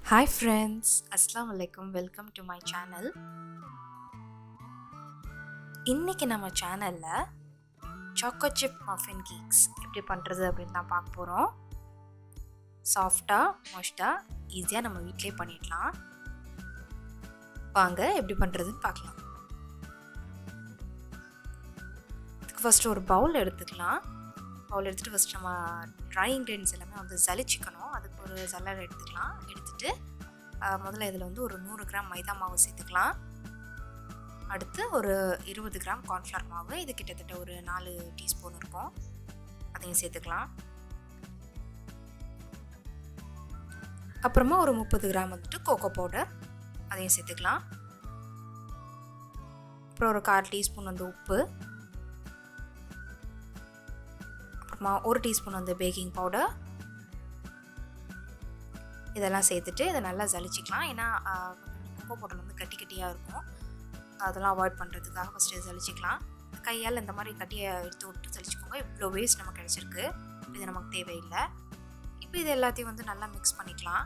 Hi friends, Assalamu alaikum. Welcome to my channel. இன்னைக்கு நம்ம சேனல்ல சாக்கோ சிப் மஃபின் கேக்ஸ் எப்படி பண்ணுறது அப்படின்னு தான் பார்க்க போகிறோம். சாஃப்டாக மோஸ்ட்டாக ஈஸியாக நம்ம வீட்டிலே பண்ணிடலாம். வாங்க எப்படி பண்ணுறதுன்னு பார்க்கலாம். இதுக்கு ஃபஸ்ட்டு ஒரு பவுல் எடுத்துக்கலாம். பவுல் எடுத்துகிட்டு ஃபஸ்ட் நம்ம ட்ரை இன்க்ரீடியன்ஸ் எல்லாமே வந்து ஜலிச்சிக்கணும். அதுக்கு ஒரு ஜல்லடை எடுத்துக்கலாம். எடுத்துகிட்டு முதல்ல இதில் வந்து ஒரு 100 கிராம் மைதா மாவு சேர்த்துக்கலாம். அடுத்து ஒரு 20 கிராம் கார்ன்ஃப்ளவர் மாவு, இது கிட்டத்தட்ட ஒரு 4 டீஸ்பூன் இருக்கும், அதையும் சேர்த்துக்கலாம். அப்புறமா ஒரு 30 கிராம் வந்துட்டு கோகோ பவுடர், அதையும் சேர்த்துக்கலாம். அப்புறம் ஒரு 1/4 டீஸ்பூன் வந்து உப்பு, அப்புறமா 1 டீஸ்பூன் வந்து பேக்கிங் பவுடர், இதெல்லாம் சேர்த்துட்டு இதை நல்லா ஜலிச்சிக்கலாம். ஏன்னா கோகோ பவுடர் வந்து கட்டி கட்டியாக இருக்கும், அதெல்லாம் அவாய்ட் பண்ணுறதுக்காக ஃபஸ்ட்டு ஜலிச்சிக்கலாம். கையால் இந்த மாதிரி கட்டியை எடுத்து விட்டு ஜலிச்சிக்கோங்க. இவ்வளோ வேஸ்ட் நமக்கு கிடச்சிருக்கு, இது நமக்கு தேவையில்லை. இப்போ இது எல்லாத்தையும் வந்து நல்லா மிக்ஸ் பண்ணிக்கலாம்.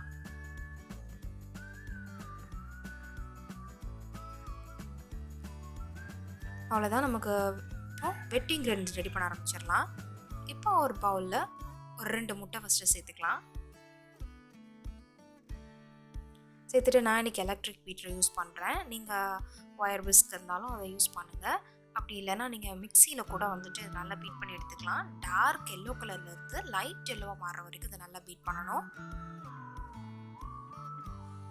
அவ்வளோதான், நமக்கு வெட் இன்க்ரீடியன்ஸ் ரெடி பண்ண ஆரம்பிச்சிடலாம். இப்போ ஒரு பவுலில் ஒரு 2 முட்டை ஃபஸ்ட்டு சேர்த்துக்கலாம். சேர்த்துட்டு நான் இன்றைக்கி எலக்ட்ரிக் பீட்டர் யூஸ் பண்ணுறேன். நீங்கள் ஒயர் விஸ்க் இருந்தாலும் அதை யூஸ் பண்ணுங்கள். அப்படி இல்லைன்னா நீங்கள் மிக்சியில் கூட வந்துட்டு நல்லா பீட் பண்ணி எடுத்துக்கலாம். டார்க் எல்லோ கலரில் இருந்து லைட் எல்லோவாக மாறுற வரைக்கும் இதை நல்லா பீட் பண்ணணும்.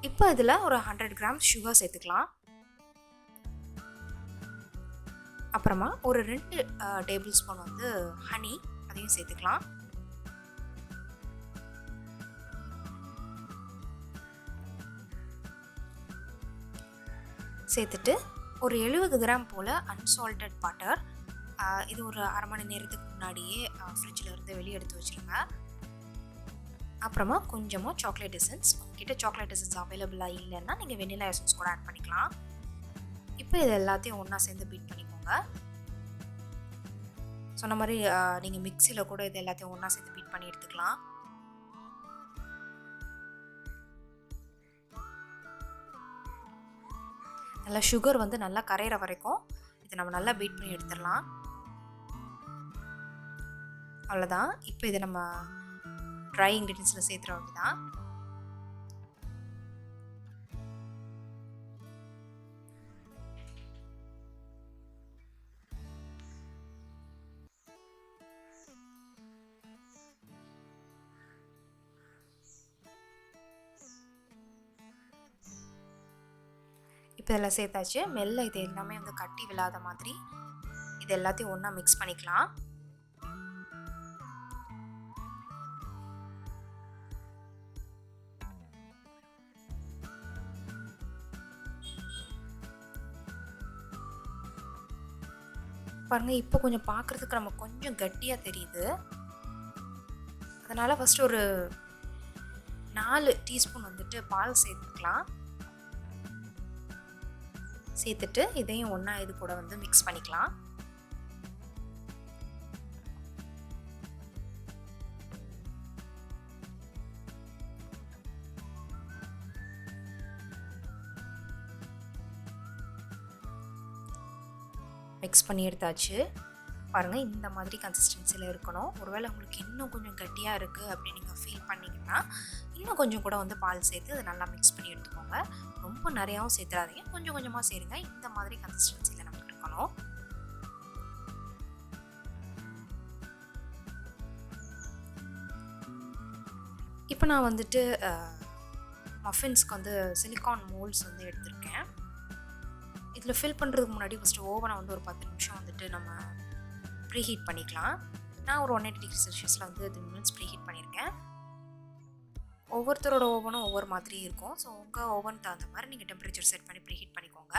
இப்போ இதில் ஒரு 100 கிராம் சுகர் சேர்த்துக்கலாம். அப்புறமா ஒரு 2 டேபிள் ஸ்பூன் வந்து ஹனி, அதையும் சேர்த்துக்கலாம். சேர்த்துட்டு ஒரு 70 கிராம் போல் அன்சால்டட் பட்டர், இது ஒரு அரை மணி நேரத்துக்கு முன்னாடியே ஃப்ரிட்ஜில் இருந்து வெளியே எடுத்து வச்சுருங்க. அப்புறமா கொஞ்சமாக சாக்லேட் எசன்ஸ், உங்ககிட்ட சாக்லேட் எசன்ஸ் அவைலபிளாக இல்லைன்னா நீங்கள் வெனிலா எசன்ஸ் கூட ஆட் பண்ணிக்கலாம். இப்போ இது எல்லாத்தையும் ஒன்றா சேர்ந்து பீட் பண்ணிக்கோங்க. சொன்ன மாதிரி நீங்கள் மிக்சியில் கூட இது எல்லாத்தையும் ஒன்றா சேர்த்து பீட் பண்ணி எடுத்துக்கலாம். நல்லா சுகர் வந்து நல்லா கரையிற வரைக்கும் இதை நம்ம நல்லா பீட் பண்ணி எடுத்துடலாம். அவ்வளோதான், இப்போ இதை நம்ம ட்ரை இன்க்ரீடியன்ஸில் சேர்த்துற வேண்டியதான். இப்போ இதெல்லாம் சேர்த்தாச்சு. மெல்ல இது எல்லாமே வந்து கட்டி விழாத மாதிரி இது எல்லாத்தையும் ஒன்றா மிக்ஸ் பண்ணிக்கலாம். பாருங்க, இப்போ கொஞ்சம் பார்க்குறதுக்கு நம்ம கொஞ்சம் கட்டியாக தெரியுது. அதனால் ஃபஸ்ட்டு ஒரு 4 டீஸ்பூன் வந்துட்டு பால் சேர்த்துக்கலாம். சேர்த்துட்டு இதையும் ஒன்றா இது கூட வந்து மிக்ஸ் பண்ணிக்கலாம். மிக்ஸ் பண்ணி எடுத்தாச்சு. பாருங்கள், இந்த மாதிரி கன்சிஸ்டன்சியில் இருக்கணும். ஒருவேளை உங்களுக்கு இன்னும் கொஞ்சம் கட்டியாக இருக்குது அப்படின்னு நீங்கள் ஃபீல் பண்ணிங்கன்னா இன்னும் கொஞ்சம் கூட வந்து பால் சேர்த்து அதை நல்லா மிக்ஸ் பண்ணி எடுத்துக்கோங்க. ரொம்ப நிறையாவும் சேர்த்துறாதீங்க, கொஞ்சம் கொஞ்சமாக சேருங்க. இந்த மாதிரி கன்சிஸ்டன்சியில் நமக்கு இருக்கணும். இப்போ நான் வந்துட்டு மஃபின்ஸ்க்கு வந்து சிலிக்கான் மோல்ட்ஸ் வந்து எடுத்திருக்கேன். இதில் ஃபில் பண்ணுறதுக்கு முன்னாடி ஃபஸ்ட்டு ஓவனை வந்து ஒரு 10 நிமிஷம் வந்துட்டு நம்ம ப்ரீஹீட் பண்ணிக்கலாம். நான் ஒரு 180 டிகிரி செல்சியஸில் வந்து 3 மினிட்ஸ் ப்ரீஹீட் பண்ணியிருக்கேன். ஒவ்வொருத்தரோட ஓவனும் ஒவ்வொரு மாதிரி இருக்கும். ஸோ உங்கள் ஓவன் தகுந்த மாதிரி நீங்கள் டெம்பரேச்சர் செட் பண்ணி ப்ரீஹீட் பண்ணிக்கோங்க.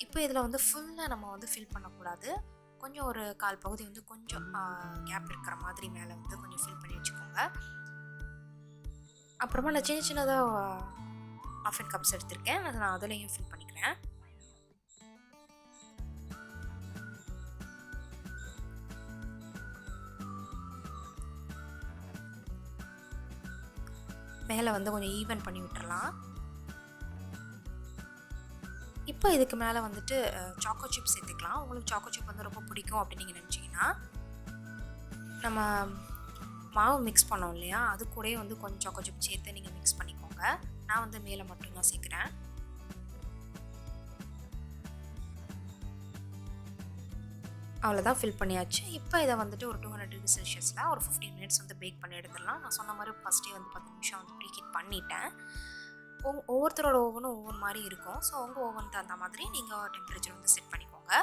இப்போ இதில் வந்து ஃபுல்லாக நம்ம வந்து ஃபில் பண்ணக்கூடாது. கொஞ்சம் ஒரு 1/4 பகுதி வந்து கொஞ்சம் கேப் இருக்கிற மாதிரி மேலே வந்து கொஞ்சம் ஃபில் பண்ணி வச்சுக்கோங்க. அப்புறமா நான் சின்ன சின்னதாக மஃபின் கப்ஸ் எடுத்திருக்கேன், அதை நான் அதுலேயும் ஃபில் பண்ணிக்கிறேன். மேலே வந்து கொஞ்சம் ஈவன் பண்ணி விட்டுறலாம். இப்போ இதுக்கு மேலே வந்துட்டு சாக்கோ சிப் சேர்த்துக்கலாம். உங்களுக்கு சாக்கோ சிப் வந்து ரொம்ப பிடிக்கும் அப்படின்னு நீங்கள் நினச்சிங்கன்னா, நம்ம மாவு மிக்ஸ் பண்ணோம் இல்லையா, அது கூடயே வந்து கொஞ்சம் சாக்கோ சிப் சேர்த்து நீங்கள் மிக்ஸ் பண்ணிக்கோங்க. நான் வந்து மேலே மட்டும்தான் சேர்க்குறேன். அவ்வளோதான், ஃபில் பண்ணியாச்சு. இப்போ இதை வந்துட்டு ஒரு 200 டிகிரி செல்சியஸில் ஒரு 15 மினிட்ஸ் வந்து பேக் பண்ணி எடுத்துடலாம். நான் சொன்ன மாதிரி ஃபஸ்ட்டே வந்து 10 நிமிஷம் வந்து ப்ரீஹீட் பண்ணிட்டேன். ஒவ்வொருத்தரோட ஓவனும் ஒவ்வொரு மாதிரி இருக்கும். ஸோ உங்கள் ஓவன் தகுந்த மாதிரி நீங்கள் டெம்பரேச்சர் வந்து செட் பண்ணிக்கோங்க.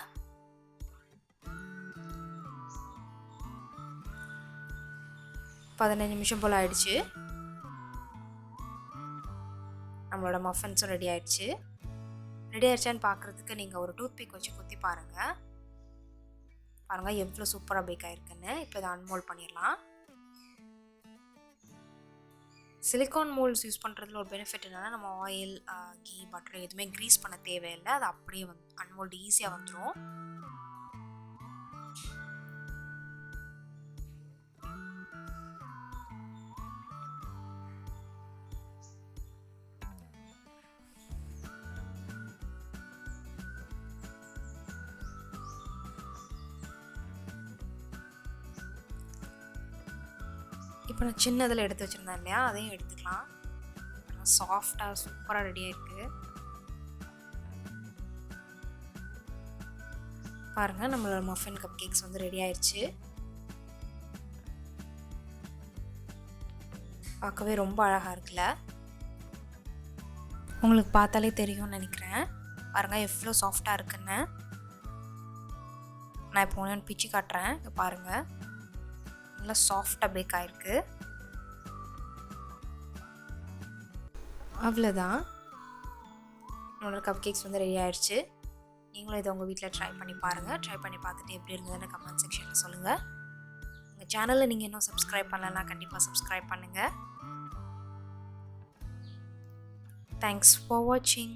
பதினஞ்சு நிமிஷம் போல் ஆயிடுச்சு. நம்மளோட மஃபன்ஸும் ரெடி ஆயிடுச்சு. ரெடி ஆயிடுச்சான்னு பார்க்குறதுக்கு நீங்கள் ஒரு டூத்பிக் வச்சு குத்தி பாருங்கள். பாருங்கள் எவ்வளோ சூப்பராக பேக் ஆகிருக்குன்னு. இப்போ இதை அன்மோல்ட் பண்ணிடலாம். சிலிக்கான் மோல்ட்ஸ் யூஸ் பண்ணுறதுல ஒரு பெனிஃபிட் என்னென்னா, நம்ம ஆயில், கீ, பட்டர் எதுவுமே க்ரீஸ் பண்ண தேவையில்லை. அது அப்படியே வந்து அன்மோல்டு ஈஸியாக வந்துடும். இப்போ நான் சின்னதில் எடுத்து வச்சுருந்தேன் இல்லையா, அதையும் எடுத்துக்கலாம். சாஃப்டாக சூப்பராக ரெடியாக இருக்குது. பாருங்கள் நம்மளோட மஃபின் கப் கேக்ஸ் வந்து ரெடி ஆயிடுச்சு. பார்க்கவே ரொம்ப அழகாக இருக்குல்ல. உங்களுக்கு பார்த்தாலே தெரியும்னு நினைக்கிறேன். பாருங்கள் எவ்வளோ சாஃப்டாக இருக்குன்னு. நான் இப்போ ஒன்று பிச்சு காட்டுறேன். இங்கே பாருங்கள் நல்லா சாஃப்டாக பேக் ஆகிருக்கு. அவ்வளோதான், நம்மளோட கப் கேக்ஸ் வந்து ரெடி ஆகிடுச்சு. நீங்களும் இதை உங்கள் வீட்டில் ட்ரை பண்ணி பாருங்கள். ட்ரை பண்ணி பார்த்துட்டு எப்படி இருந்ததுன்னு கமெண்ட் செக்ஷனில் சொல்லுங்கள். உங்கள் சேனலில் நீங்கள் இன்னும் சப்ஸ்கிரைப் பண்ணலன்னா கண்டிப்பாக சப்ஸ்கிரைப் பண்ணுங்கள். தேங்க்ஸ் ஃபார் வாட்சிங்.